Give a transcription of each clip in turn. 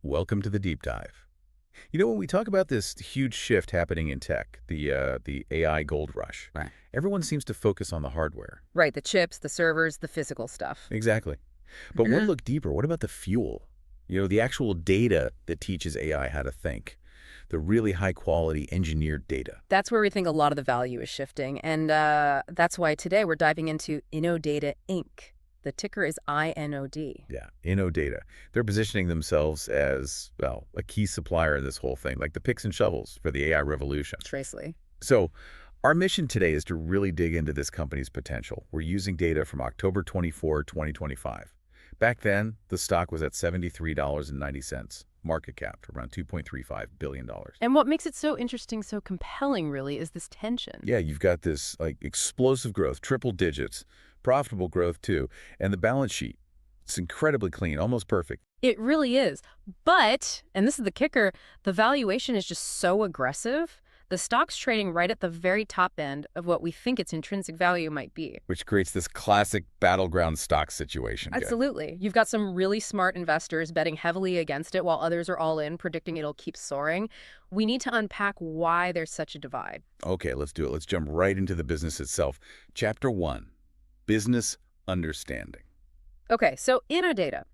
Welcome to the deep dive. When we talk about this huge shift happening in tech, the AI gold rush, Right. everyone seems to focus on the hardware. Right, the chips, the servers, the physical stuff. Exactly. But one Mhm. look deeper, what about the fuel? The actual data that teaches AI how to think, the really high quality engineered data. That's where we think a lot of the value is shifting. And that's why today we're diving into Innodata Inc. The ticker is INOD. Yeah, Innodata. They're positioning themselves as, well, a key supplier in this whole thing, like the picks and shovels for the AI revolution. Tracely. So our mission today is to really dig into this company's potential. We're using data from October 24, 2025. Back then, the stock was at $73.90, market cap around $2.35 billion. And what makes it so interesting, so compelling, really, is this tension. Yeah, you've got this explosive growth, triple digits, profitable growth too, and the balance sheet. It's incredibly clean, almost perfect. It really is. But, and this is the kicker, the valuation is just so aggressive. The stock's trading right at the very top end of what we think its intrinsic value might be. Which creates this classic battleground stock situation. Absolutely. You've got some really smart investors betting heavily against it while others are all in, predicting it'll keep soaring. We need to unpack why there's such a divide. Okay, let's do it. Let's jump right into the business itself. Chapter 1, Business Understanding. Okay, so Innodata.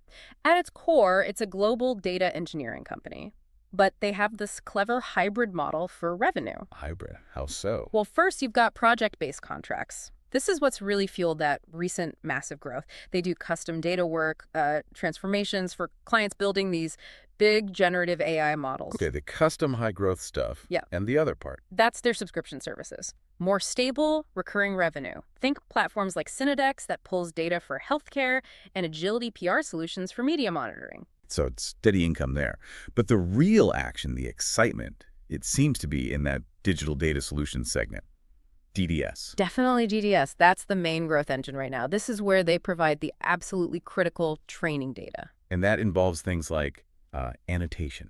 At its core, it's a global data engineering company. But they have this clever hybrid model for revenue. Hybrid? How so? Well, first, you've got project-based contracts. This is what's really fueled that recent massive growth. They do custom data work, transformations for clients building these big generative AI models. Okay, the custom high-growth stuff. Yeah. And the other part. That's their subscription services. More stable, recurring revenue. Think platforms like Synodex that pulls data for healthcare and Agility PR solutions for media monitoring. So it's steady income there. But the real action, the excitement, it seems to be in that digital data solutions segment, DDS. Definitely GDS. That's the main growth engine right now. This is where they provide the absolutely critical training data. And that involves things like annotation,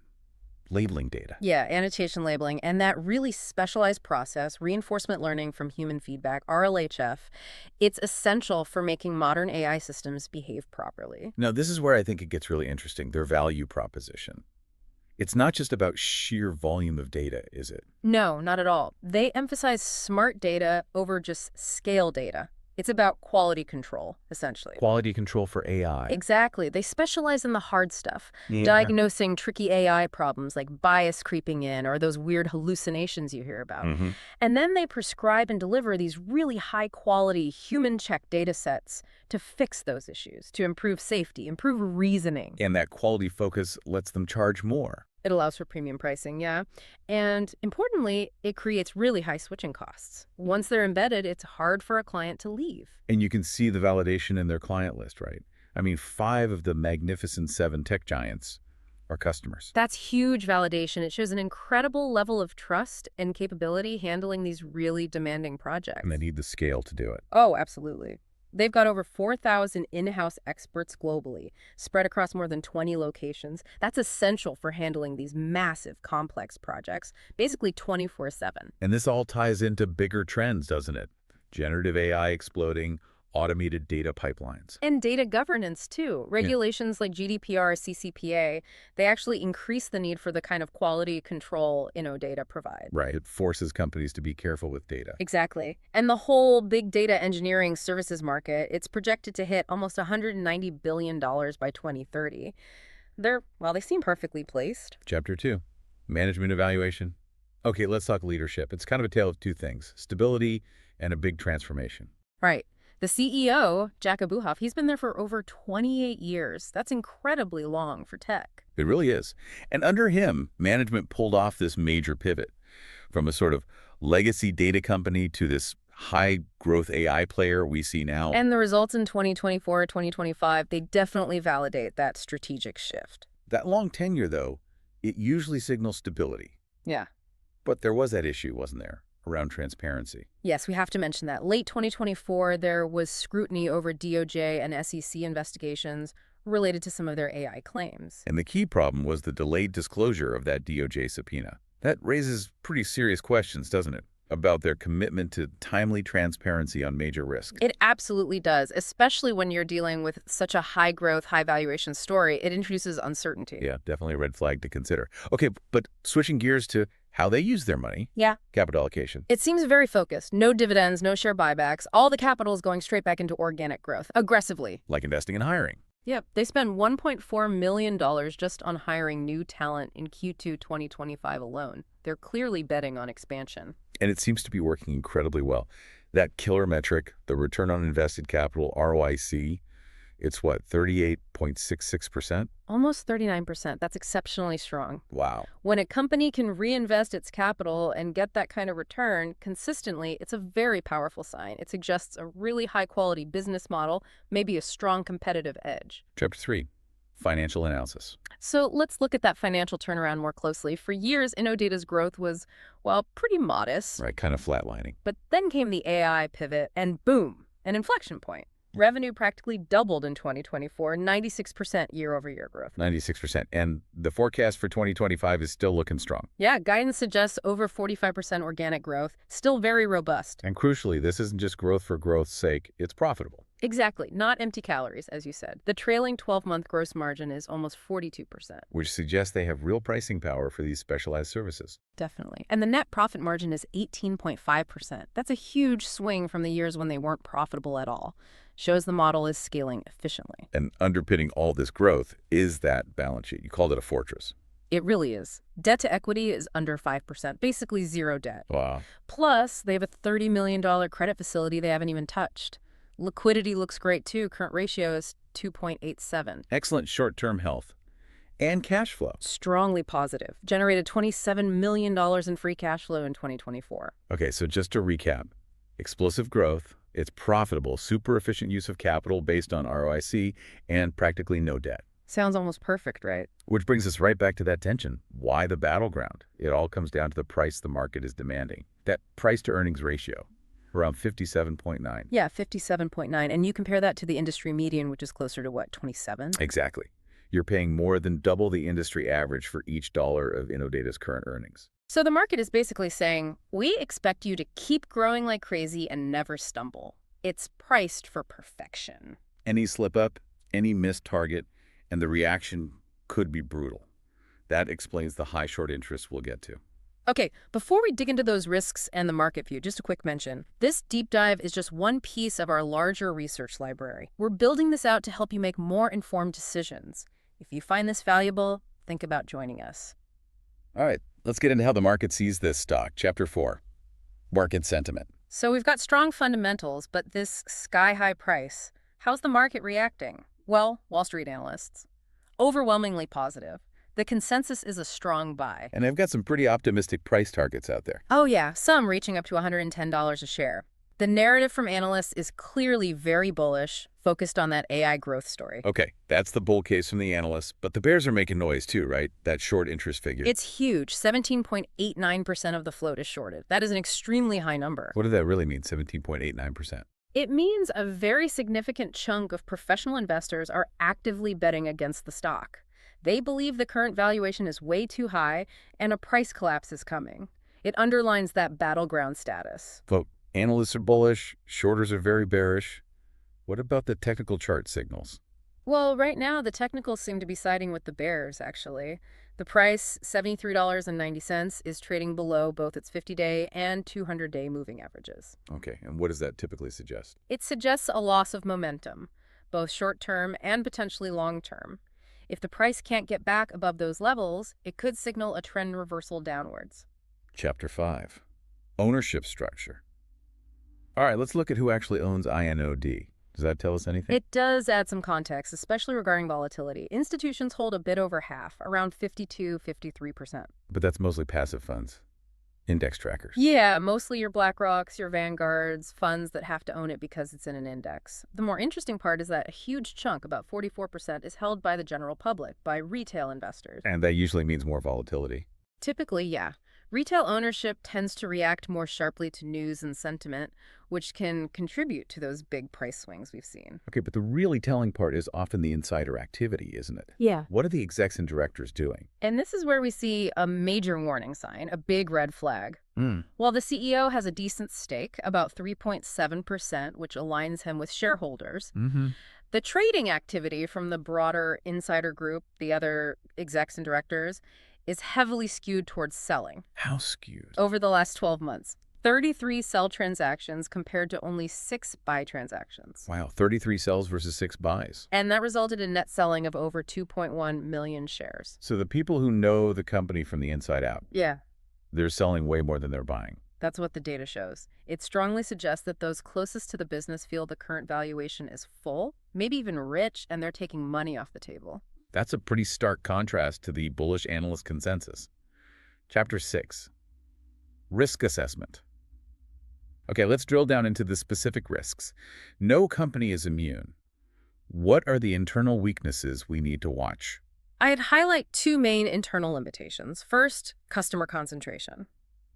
labeling data. Yeah, annotation labeling, and that really specialized process, reinforcement learning from human feedback, RLHF, it's essential for making modern AI systems behave properly. Now, this is where I think it gets really interesting, their value proposition. It's not just about sheer volume of data, is it? No, not at all. They emphasize smart data over just scale data. It's about quality control, essentially. Quality control for AI. Exactly. They specialize in the hard stuff, Yeah. diagnosing tricky AI problems like bias creeping in or those weird hallucinations you hear about. And then they prescribe and deliver these really high-quality, human-checked data sets to fix those issues, to improve safety, improve reasoning. And that quality focus lets them charge more. It allows for premium pricing, yeah. And importantly, it creates really high switching costs. Once they're embedded, it's hard for a client to leave. And you can see the validation in their client list, right? I mean, 5 of the magnificent 7 tech giants are customers. That's huge validation. It shows an incredible level of trust and capability handling these really demanding projects. And they need the scale to do it. Oh, absolutely. They've got over 4,000 in-house experts globally, spread across more than 20 locations. That's essential for handling these massive, complex projects, basically 24/7. And this all ties into bigger trends, doesn't it? Generative AI exploding, automated data pipelines. And data governance, too. Regulations like GDPR, CCPA, they actually increase the need for the kind of quality control Innodata provide. Right. It forces companies to be careful with data. Exactly. And the whole big data engineering services market, it's projected to hit almost $190 billion by 2030. They seem perfectly placed. Chapter 2, Management Evaluation. Okay, let's talk leadership. It's kind of a tale of two things, stability and a big transformation. Right. The CEO, Jack Abuhoff, he's been there for over 28 years. That's incredibly long for tech. It really is. And under him, management pulled off this major pivot from a sort of legacy data company to this high-growth AI player we see now. And the results in 2024, 2025, they definitely validate that strategic shift. That long tenure, though, it usually signals stability. Yeah. But there was that issue, wasn't there, around transparency? Yes, we have to mention that. Late 2024, there was scrutiny over DOJ and SEC investigations related to some of their AI claims. And the key problem was the delayed disclosure of that DOJ subpoena. That raises pretty serious questions, doesn't it? about their commitment to timely transparency on major risks. It absolutely does, especially when you're dealing with such a high growth, high valuation story. It introduces uncertainty. Yeah, definitely a red flag to consider. Okay, but switching gears to how they use their money. Yeah. Capital allocation. It seems very focused. No dividends, no share buybacks. All the capital is going straight back into organic growth, aggressively. Like investing in hiring. Yep. They spent $1.4 million just on hiring new talent in Q2 2025 alone. They're clearly betting on expansion. And it seems to be working incredibly well. That killer metric, the return on invested capital, ROIC, it's what, 38.66%? Almost 39%. That's exceptionally strong. Wow. When a company can reinvest its capital and get that kind of return consistently, it's a very powerful sign. It suggests a really high-quality business model, maybe a strong competitive edge. Chapter 3, financial analysis. So let's look at that financial turnaround more closely. For years, Innodata's growth was, well, pretty modest. Right, kind of flatlining. But then came the AI pivot, and boom, an inflection point. Revenue practically doubled in 2024, 96% year-over-year growth. 96%. And the forecast for 2025 is still looking strong. Yeah, guidance suggests over 45% organic growth, still very robust. And crucially, this isn't just growth for growth's sake, it's profitable. Exactly, not empty calories, as you said. The trailing 12-month gross margin is almost 42%. Which suggests they have real pricing power for these specialized services. Definitely. And the net profit margin is 18.5%. That's a huge swing from the years when they weren't profitable at all. Shows the model is scaling efficiently. And underpinning all this growth is that balance sheet. You called it a fortress. It really is. Debt to equity is under 5%, basically zero debt. Wow. Plus, they have a $30 million credit facility they haven't even touched. Liquidity looks great, too. Current ratio is 2.87. Excellent short-term health. And cash flow. Strongly positive. Generated $27 million in free cash flow in 2024. Okay, so just to recap, explosive growth, it's profitable, super efficient use of capital based on ROIC, and practically no debt. Sounds almost perfect, right? Which brings us right back to that tension. Why the battleground? It all comes down to the price the market is demanding. That price-to-earnings ratio, around 57.9. Yeah, 57.9. And you compare that to the industry median, which is closer to, what, 27? Exactly. You're paying more than double the industry average for each dollar of Innodata's current earnings. So the market is basically saying, we expect you to keep growing like crazy and never stumble. It's priced for perfection. Any slip-up, any missed target, and the reaction could be brutal. That explains the high short interest we'll get to. Okay, before we dig into those risks and the market view, just a quick mention. This deep dive is just one piece of our larger research library. We're building this out to help you make more informed decisions. If you find this valuable, think about joining us. All right, let's get into how the market sees this stock. Chapter 4, market sentiment. So we've got strong fundamentals, but this sky-high price, how's the market reacting? Well, Wall Street analysts, overwhelmingly positive. The consensus is a strong buy. And I've got some pretty optimistic price targets out there. Oh yeah, some reaching up to $110 a share. The narrative from analysts is clearly very bullish, focused on that AI growth story. Okay, that's the bull case from the analysts, but the bears are making noise too, right? That short interest figure. It's huge. 17.89% of the float is shorted. That is an extremely high number. What does that really mean, 17.89%? It means a very significant chunk of professional investors are actively betting against the stock. They believe the current valuation is way too high and a price collapse is coming. It underlines that battleground status. But analysts are bullish, shorters are very bearish. What about the technical chart signals? Well, right now, the technicals seem to be siding with the bears, actually. The price, $73.90, is trading below both its 50-day and 200-day moving averages. Okay, and what does that typically suggest? It suggests a loss of momentum, both short-term and potentially long-term. If the price can't get back above those levels, it could signal a trend reversal downwards. Chapter 5, ownership structure. All right, let's look at who actually owns INOD. Does that tell us anything? It does add some context, especially regarding volatility. Institutions hold a bit over half, around 52–53%. But that's mostly passive funds. Index trackers. Yeah, mostly your BlackRocks, your Vanguards, funds that have to own it because it's in an index. The more interesting part is that a huge chunk, about 44%, is held by the general public, by retail investors. And that usually means more volatility. Typically, yeah. Retail ownership tends to react more sharply to news and sentiment, which can contribute to those big price swings we've seen. Okay, but the really telling part is often the insider activity, isn't it? Yeah. What are the execs and directors doing? And this is where we see a major warning sign, a big red flag. Mm. While the CEO has a decent stake, about 3.7%, which aligns him with shareholders, Mm-hmm. the trading activity from the broader insider group, the other execs and directors, is heavily skewed towards selling. How skewed? Over the last 12 months, 33 sell transactions compared to only 6 buy transactions. Wow, 33 sells versus 6 buys. And that resulted in net selling of over 2.1 million shares. So the people who know the company from the inside out, Yeah, they're selling way more than they're buying. that's what the data shows. It strongly suggests that those closest to the business feel the current valuation is full, maybe even rich, and they're taking money off the table. That's a pretty stark contrast to the bullish analyst consensus. Chapter 6. Risk assessment. Okay, let's drill down into the specific risks. No company is immune. What are the internal weaknesses we need to watch? I'd highlight 2 main internal limitations. First, customer concentration.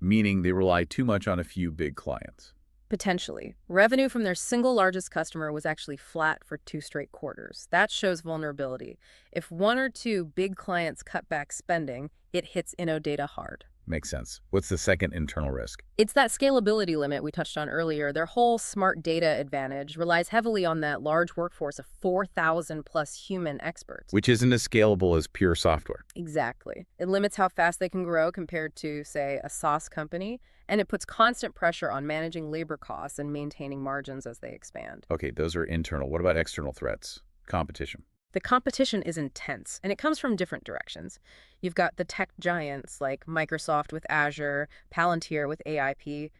Meaning they rely too much on a few big clients. Potentially. Revenue from their single largest customer was actually flat for 2 straight quarters. That shows vulnerability. If 1 or 2 big clients cut back spending, it hits Innodata hard. Makes sense. What's the second internal risk? It's that scalability limit we touched on earlier. Their whole smart data advantage relies heavily on that large workforce of 4,000 plus human experts. Which isn't as scalable as pure software. Exactly. It limits how fast they can grow compared to, say, a SaaS company, and it puts constant pressure on managing labor costs and maintaining margins as they expand. Okay, those are internal. What about external threats? Competition. The competition is intense, and it comes from different directions. You've got the tech giants like Microsoft with Azure, Palantir with AIP.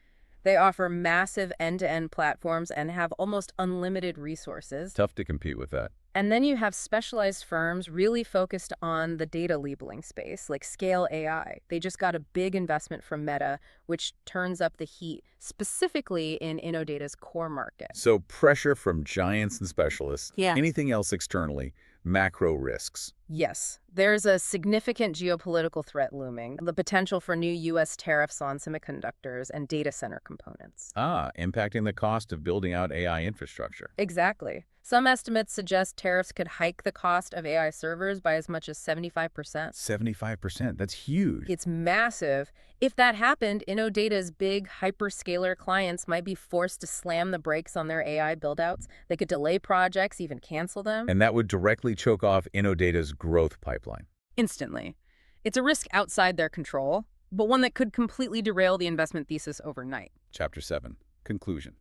They offer massive end-to-end platforms and have almost unlimited resources. Tough to compete with that. And then you have specialized firms really focused on the data labeling space, like Scale AI. They just got a big investment from Meta, which turns up the heat, specifically in Innodata's core market. So pressure from giants and specialists. Yeah. Anything else externally? Macro risks. Yes, there's a significant geopolitical threat looming, the potential for new U.S. tariffs on semiconductors and data center components. Impacting the cost of building out AI infrastructure. Exactly. Some estimates suggest tariffs could hike the cost of AI servers by as much as 75%. 75%. That's huge. It's massive. If that happened, Innodata's big hyperscaler clients might be forced to slam the brakes on their AI buildouts. They could delay projects, even cancel them. And that would directly choke off Innodata's growth pipeline. Instantly. It's a risk outside their control, but one that could completely derail the investment thesis overnight. Chapter 7. Conclusion.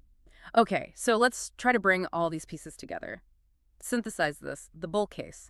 Okay, so let's try to bring all these pieces together. Synthesize this, the bull case.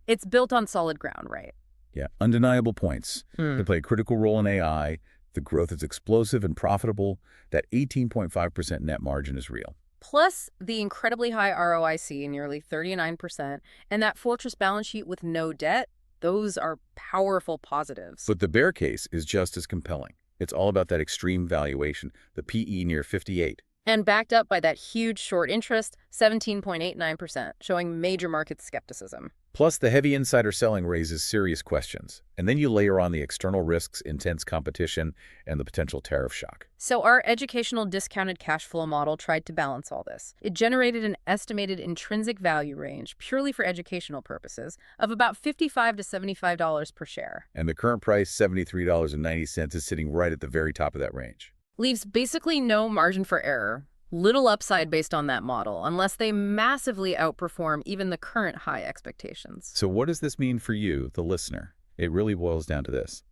It's built on solid ground, right? Yeah, undeniable points. They play a critical role in AI. The growth is explosive and profitable. That 18.5% net margin is real. Plus the incredibly high ROIC, nearly 39%, and that fortress balance sheet with no debt, those are powerful positives. But the bear case is just as compelling. It's all about that extreme valuation, the PE near 58. And backed up by that huge short interest, 17.89%, showing major market skepticism. Plus, the heavy insider selling raises serious questions. And then you layer on the external risks, intense competition, and the potential tariff shock. So our educational discounted cash flow model tried to balance all this. It generated an estimated intrinsic value range, purely for educational purposes, of about $55 to $75 per share. And the current price, $73.90, is sitting right at the very top of that range. Leaves basically no margin for error. Little upside based on that model, unless they massively outperform even the current high expectations. So what does this mean for you, the listener? It really boils down to this.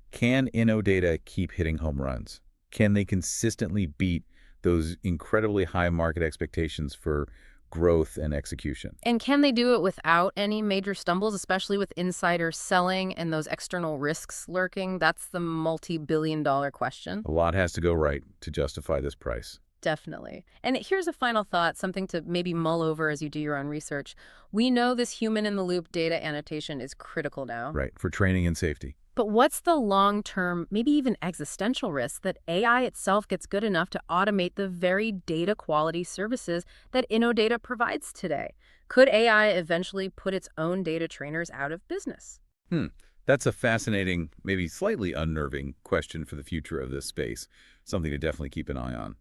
Can Innodata keep hitting home runs? Can they consistently beat those incredibly high market expectations for growth and execution? And can they do it without any major stumbles, especially with insider selling and those external risks lurking? That's the multi-billion-dollar question. A lot has to go right to justify this price. Definitely. And here's a final thought, something to maybe mull over as you do your own research. We know this human-in-the-loop data annotation is critical now. Right, for training and safety. But what's the long-term, maybe even existential risk that AI itself gets good enough to automate the very data quality services that Innodata provides today? Could AI eventually put its own data trainers out of business? That's a fascinating, maybe slightly unnerving question for the future of this space. Something to definitely keep an eye on.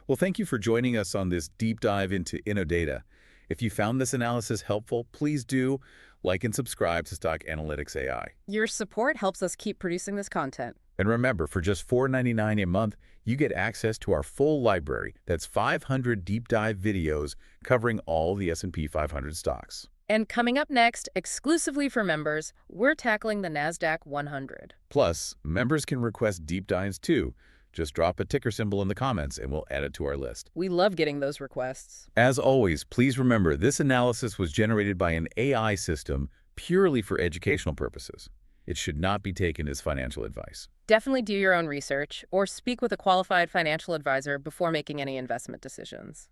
Well, thank you for joining us on this deep dive into Innodata. If you found this analysis helpful, please do like and subscribe to Stock Analytics AI. Your support helps us keep producing this content. And remember, for just $4.99 a month, you get access to our full library. That's 500 deep dive videos covering all the S&P 500 stocks. And coming up next, exclusively for members, we're tackling the NASDAQ 100. Plus, members can request deep dives too. Just drop a ticker symbol in the comments and we'll add it to our list. We love getting those requests. As always, please remember this analysis was generated by an AI system purely for educational purposes. It should not be taken as financial advice. Definitely do your own research or speak with a qualified financial advisor before making any investment decisions.